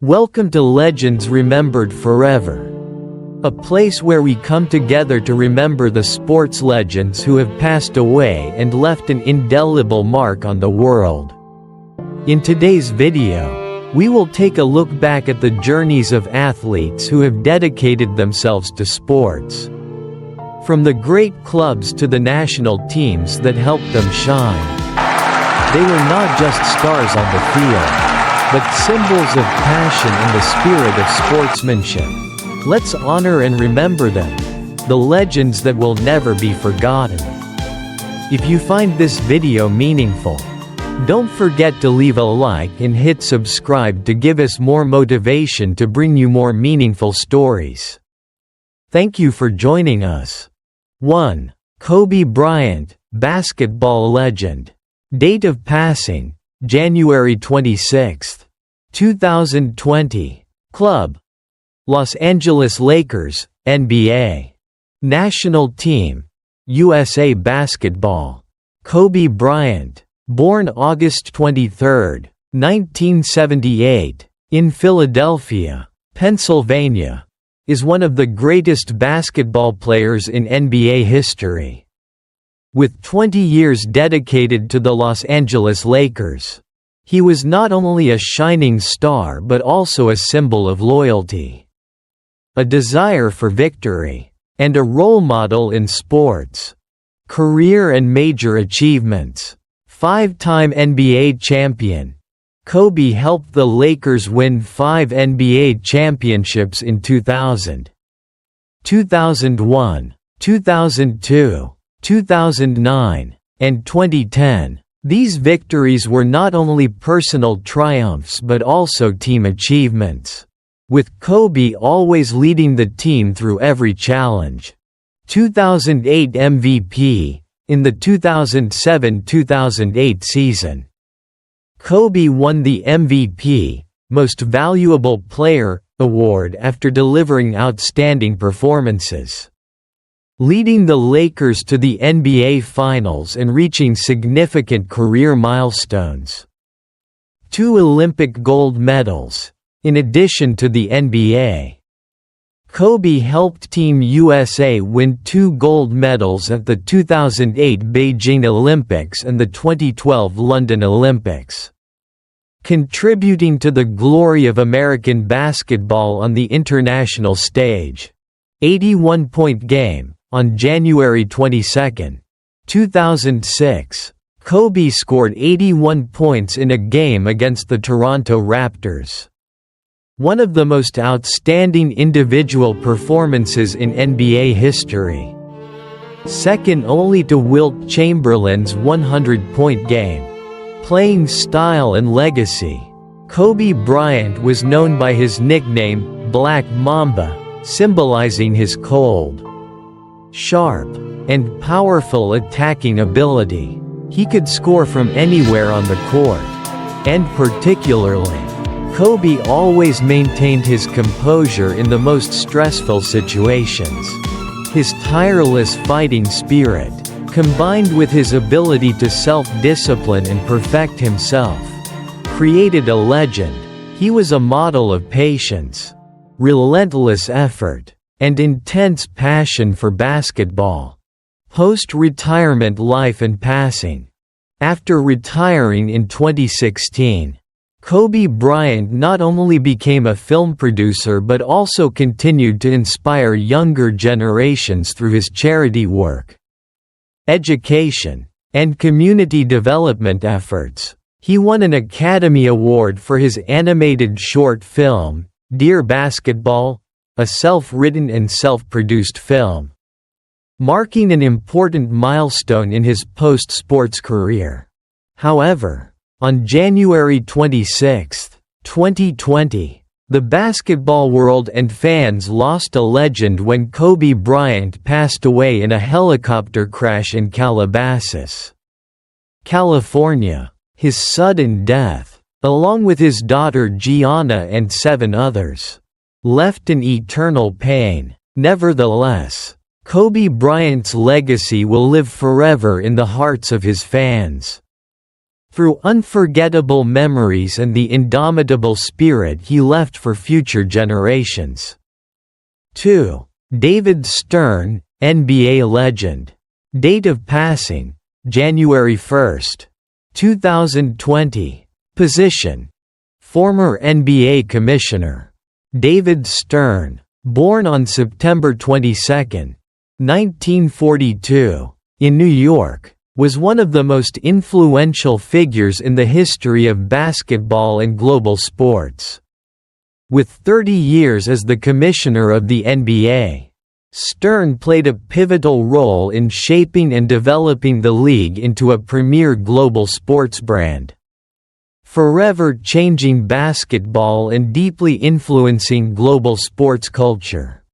Welcome to Legends Remembered Forever, a place where we come together to remember the sports legends who have passed away and left an indelible mark on the world. In today's video, we will take a look back at the journeys of athletes who have dedicated themselves to sports. From the great clubs to the national teams that helped them shine. They were not just stars on the field, but symbols of passion and the spirit of sportsmanship. Let's honor and remember them, the legends that will never be forgotten. If you find this video meaningful, don't forget to leave a like and hit subscribe to give us more motivation to bring you more meaningful stories. Thank you for joining us. 1. Kobe Bryant, basketball legend. Date of passing: January 26, 2020. Club: Los Angeles Lakers, NBA. National team: USA Basketball. Kobe Bryant, born August 23, 1978, in Philadelphia, Pennsylvania, is one of the greatest basketball players in NBA history. With 20 years dedicated to the Los Angeles Lakers, he was not only a shining star but also a symbol of loyalty, a desire for victory, and a role model in sports. Career and major achievements: 5-time NBA champion. Kobe helped the Lakers win 5 NBA championships in 2000, 2001, 2002, 2009, and 2010. These victories were not only personal triumphs but also team achievements, with Kobe always leading the team through every challenge. 2008 MVP, in the 2007-2008 season. Kobe won the MVP, Most Valuable Player, award after delivering outstanding performances, leading the Lakers to the NBA Finals and reaching significant career milestones. 2 Olympic gold medals, in addition to the NBA. Kobe helped Team USA win 2 gold medals at the 2008 Beijing Olympics and the 2012 London Olympics, contributing to the glory of American basketball on the international stage. 81-point game. On January 22, 2006, Kobe scored 81 points in a game against the Toronto Raptors. One of the most outstanding individual performances in NBA history. Second only to Wilt Chamberlain's 100-point game. Playing style and legacy: Kobe Bryant was known by his nickname, Black Mamba, symbolizing his cold, sharp, and powerful attacking ability. He could score from anywhere on the court. And particularly, Kobe always maintained his composure in the most stressful situations. His tireless fighting spirit, combined with his ability to self-discipline and perfect himself, created a legend. He was a model of patience, relentless effort, and intense passion for basketball. Post-retirement life and passing. After retiring in 2016, Kobe Bryant not only became a film producer but also continued to inspire younger generations through his charity work, education, and community development efforts. He won an Academy Award for his animated short film, Dear Basketball, a self-written and self-produced film, marking an important milestone in his post-sports career. However, on January 26, 2020, the basketball world and fans lost a legend when Kobe Bryant passed away in a helicopter crash in Calabasas, California. His sudden death, along with his daughter Gianna and 7 others, left an eternal pain. Nevertheless, Kobe Bryant's legacy will live forever in the hearts of his fans. through unforgettable memories and the indomitable spirit he left for future generations. 2. David Stern, NBA legend. Date of passing: January 1, 2020. Position: former NBA Commissioner. David Stern, born on September 22, 1942, in New York, was one of the most influential figures in the history of basketball and global sports. With 30 years as the commissioner of the NBA, Stern played a pivotal role in shaping and developing the league into a premier global sports brand, forever changing basketball and deeply influencing global sports culture.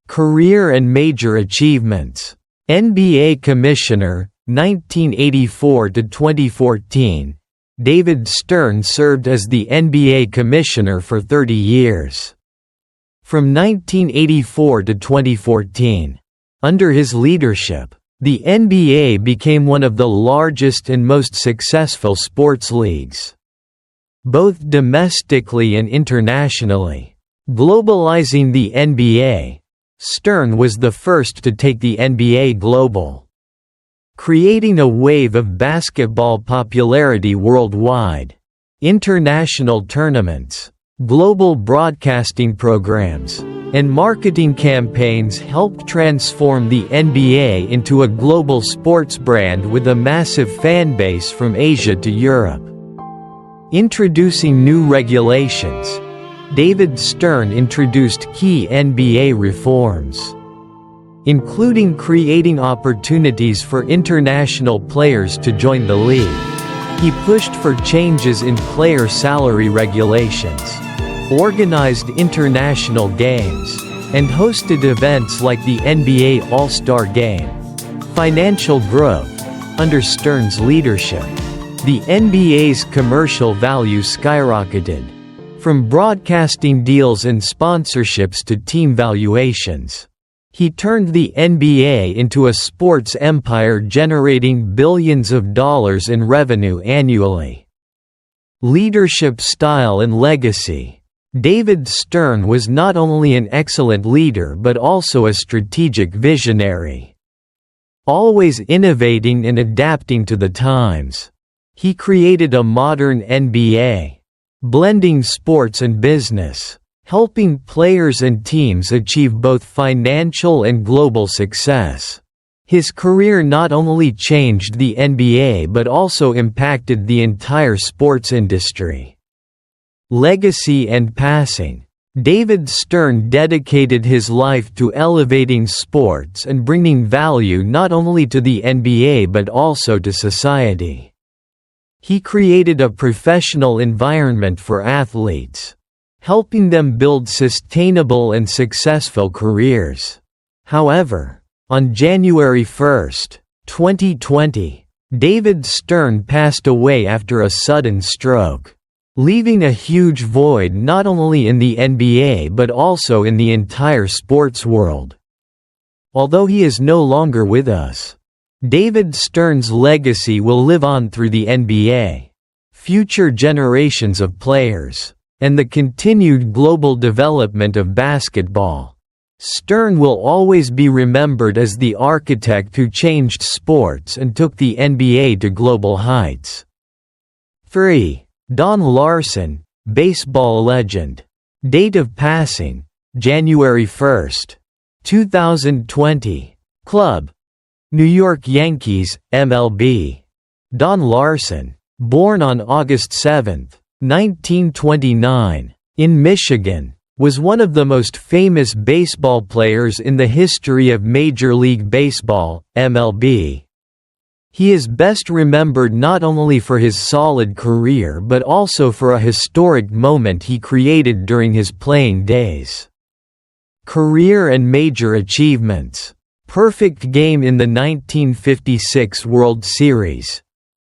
Career and major achievements: NBA Commissioner, 1984 to 2014. David Stern served as the NBA Commissioner for 30 years. From 1984 to 2014, under his leadership, the NBA became one of the largest and most successful sports leagues, both domestically and internationally. Globalizing the NBA, Stern was the first to take the NBA global, creating a wave of basketball popularity worldwide. International tournaments, global broadcasting programs, and marketing campaigns helped transform the NBA into a global sports brand with a massive fan base from Asia to Europe. Introducing new regulations, David Stern introduced key NBA reforms, including creating opportunities for international players to join the league. He pushed for changes in player salary regulations, organized international games, and hosted events like the NBA All-Star Game. Financial growth: under Stern's leadership, the NBA's commercial value skyrocketed, from broadcasting deals and sponsorships to team valuations. He turned the NBA into a sports empire, generating billions of dollars in revenue annually. Leadership style and legacy: David Stern was not only an excellent leader but also a strategic visionary, always innovating and adapting to the times. He created a modern NBA, blending sports and business, helping players and teams achieve both financial and global success. His career not only changed the NBA but also impacted the entire sports industry. Legacy and passing: David Stern dedicated his life to elevating sports and bringing value not only to the NBA but also to society. He created a professional environment for athletes, helping them build sustainable and successful careers. However, on January 1, 2020, David Stern passed away after a sudden stroke, leaving a huge void not only in the NBA but also in the entire sports world. Although he is no longer with us, David Stern's legacy will live on through the NBA, future generations of players, and the continued global development of basketball. Stern will always be remembered as the architect who changed sports and took the NBA to global heights. 3. Don Larson, baseball legend. Date of passing: January 1, 2020. Club: New York Yankees, MLB. Don Larson, born on August 7, 1929, in Michigan, was one of the most famous baseball players in the history of Major League Baseball, MLB. He is best remembered not only for his solid career but also for a historic moment he created during his playing days. Career and major achievements: perfect game in the 1956 World Series.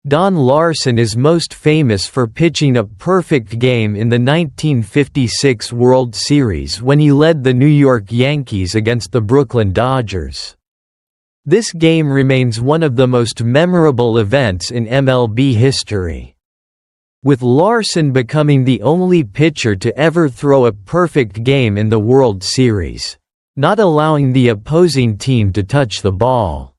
Don Larson is most famous for pitching a perfect game in the 1956 World Series when he led the New York Yankees against the Brooklyn Dodgers. This game remains one of the most memorable events in MLB history. with Larson becoming the only pitcher to ever throw a perfect game in the World Series, not allowing the opposing team to touch the ball,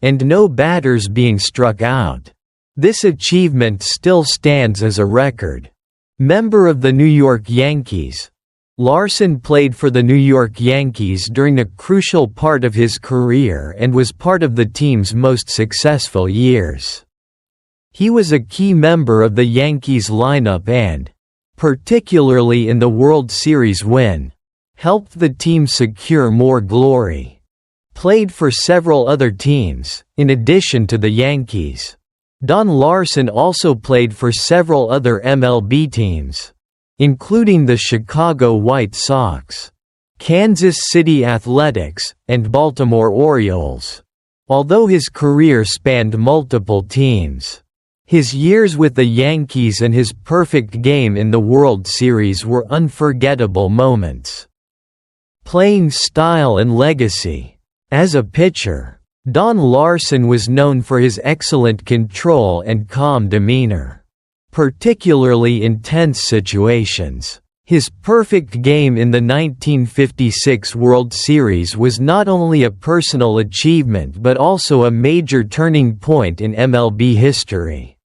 and no batters being struck out. This achievement still stands as a record. Member of the New York Yankees, Larson played for the New York Yankees during a crucial part of his career and was part of the team's most successful years. He was a key member of the Yankees lineup and, particularly in the World Series win, helped the team secure more glory. Played for several other teams, in addition to the Yankees. Don Larson also played for several other MLB teams, including the Chicago White Sox, Kansas City Athletics, and Baltimore Orioles. Although his career spanned multiple teams, his years with the Yankees and his perfect game in the World Series were unforgettable moments. Playing style and legacy. As a pitcher, Don Larson was known for his excellent control and calm demeanor, particularly in tense situations. His perfect game in the 1956 World Series was not only a personal achievement but also a major turning point in MLB history.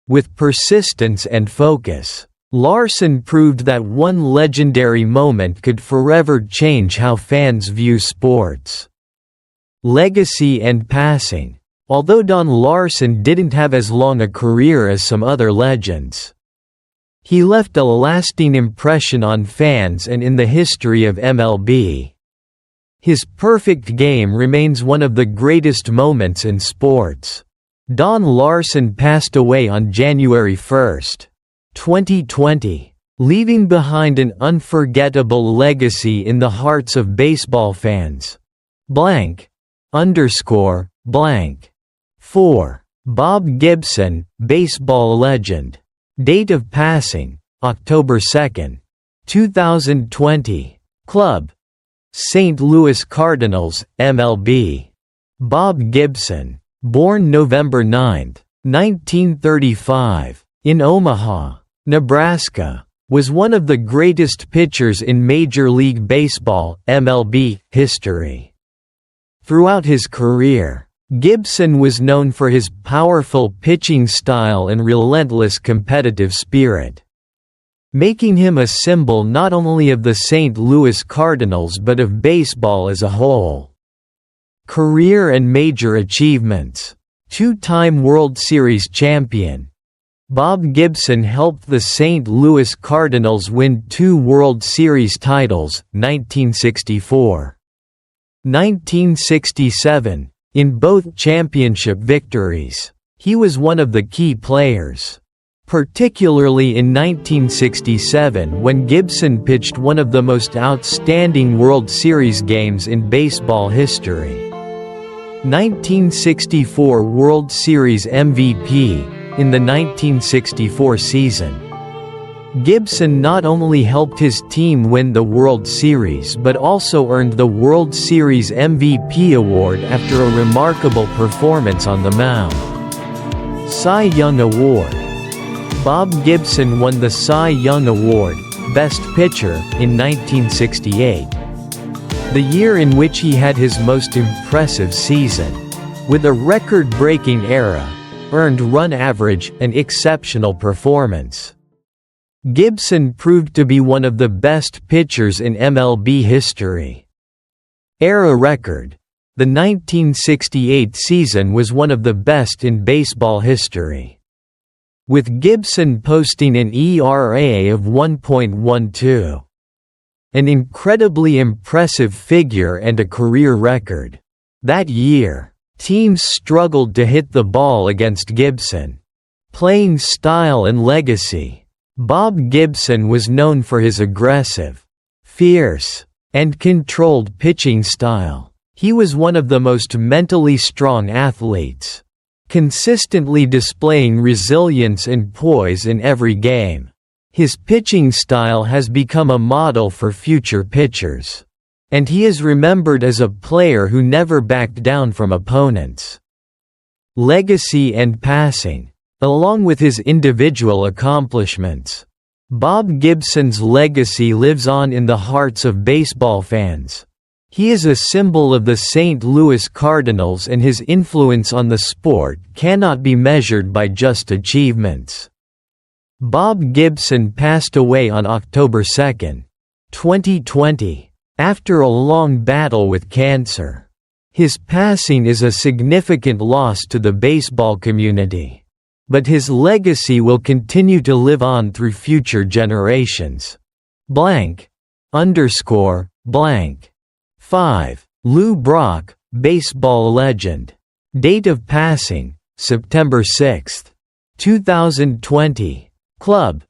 With persistence and focus, Larson proved that one legendary moment could forever change how fans view sports. Legacy and passing. Although Don Larson didn't have as long a career as some other legends, he left a lasting impression on fans and in the history of MLB. His perfect game remains one of the greatest moments in sports. Don Larson passed away on January 1, 2020, leaving behind an unforgettable legacy in the hearts of baseball fans. Blank. _ blank. 4. Bob Gibson, baseball legend. Date of passing, October 2, 2020. Club: St. Louis Cardinals, MLB. Bob Gibson, born November 9, 1935, in Omaha, Nebraska, was one of the greatest pitchers in Major League Baseball, MLB, history. Throughout his career, Gibson was known for his powerful pitching style and relentless competitive spirit, making him a symbol not only of the St. Louis Cardinals but of baseball as a whole. Career and major achievements. Two-time World Series champion. Bob Gibson helped the St. Louis Cardinals win 2 World Series titles, 1964. 1967. In both championship victories, he was one of the key players. Particularly in 1967 when Gibson pitched one of the most outstanding World Series games in baseball history. 1964 World Series MVP. In the 1964 season, Gibson not only helped his team win the World Series but also earned the World Series MVP award after a remarkable performance on the mound. Cy Young Award. Bob Gibson won the Cy Young Award, Best Pitcher, in 1968. The year in which he had his most impressive season. With a record-breaking ERA, earned run average, and exceptional performance. Gibson proved to be one of the best pitchers in MLB history. ERA record. The 1968 season was one of the best in baseball history, with Gibson posting an ERA of 1.12. An incredibly impressive figure and a career record. That year, teams struggled to hit the ball against Gibson. Playing style and legacy. Bob Gibson was known for his aggressive, fierce, and controlled pitching style. He was one of the most mentally strong athletes, consistently displaying resilience and poise in every game. His pitching style has become a model for future pitchers, and he is remembered as a player who never backed down from opponents. Legacy and passing. Along with his individual accomplishments, Bob Gibson's legacy lives on in the hearts of baseball fans. He is a symbol of the St. Louis Cardinals, and his influence on the sport cannot be measured by just achievements. Bob Gibson passed away on October 2, 2020, after a long battle with cancer. His passing is a significant loss to the baseball community, but his legacy will continue to live on through future generations. ___. 5. Lou Brock, baseball legend. Date of passing, September 6, 2020. Club: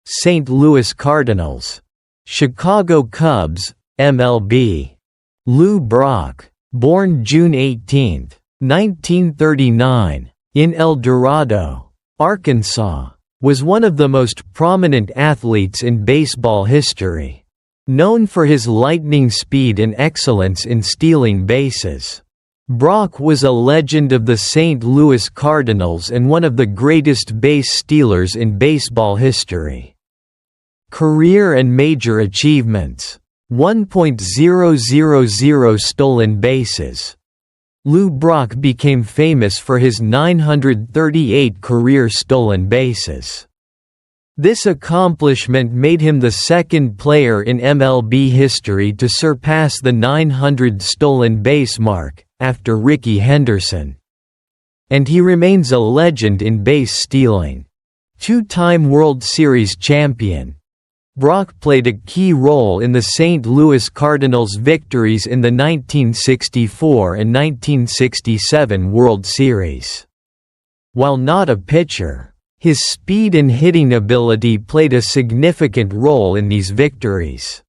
St. Louis Cardinals. Chicago Cubs, MLB. Lou Brock, born June 18, 1939, in El Dorado, Arkansas, was one of the most prominent athletes in baseball history. Known for his lightning speed and excellence in stealing bases, Brock was a legend of the St. Louis Cardinals and one of the greatest base stealers in baseball history. Career and major achievements: 1.000 stolen bases. Lou Brock became famous for his 938 career stolen bases. This accomplishment made him the second player in MLB history to surpass the 900 stolen base mark, after Rickey Henderson. And he remains a legend in base stealing. Two-time World Series champion, Brock played a key role in the St. Louis Cardinals' victories in the 1964 and 1967 World Series. While not a pitcher, his speed and hitting ability played a significant role in these victories.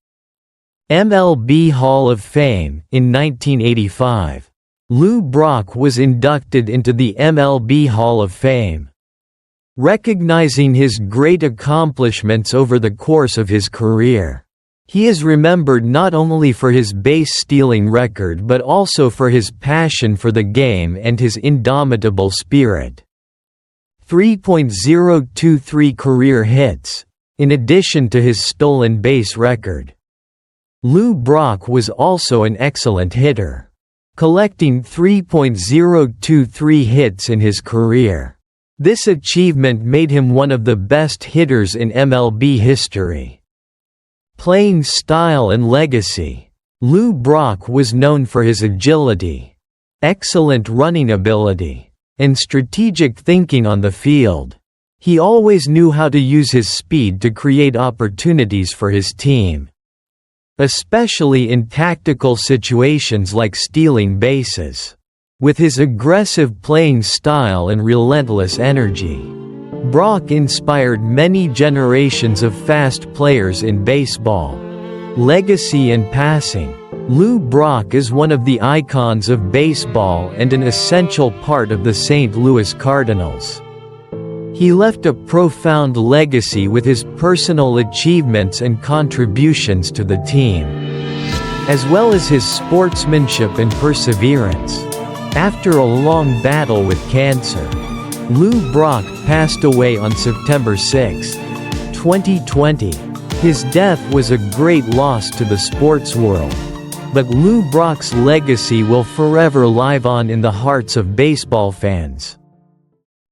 MLB Hall of Fame. In 1985, Lou Brock was inducted into the MLB Hall of Fame. Recognizing his great accomplishments over the course of his career, he is remembered not only for his base-stealing record but also for his passion for the game and his indomitable spirit. 3.023 career hits, in addition to his stolen base record. Lou Brock was also an excellent hitter, collecting 3.023 hits in his career. This achievement made him one of the best hitters in MLB history. Playing style and legacy: Lou Brock was known for his agility, excellent running ability, and strategic thinking on the field. He always knew how to use his speed to create opportunities for his team, especially in tactical situations like stealing bases. With his aggressive playing style and relentless energy, Brock inspired many generations of fast players in baseball. Legacy and passing: Lou Brock is one of the icons of baseball and an essential part of the St. Louis Cardinals. He left a profound legacy with his personal achievements and contributions to the team, as well as his sportsmanship and perseverance. After a long battle with cancer, Lou Brock passed away on September 6, 2020. His death was a great loss to the sports world, but Lou Brock's legacy will forever live on in the hearts of baseball fans.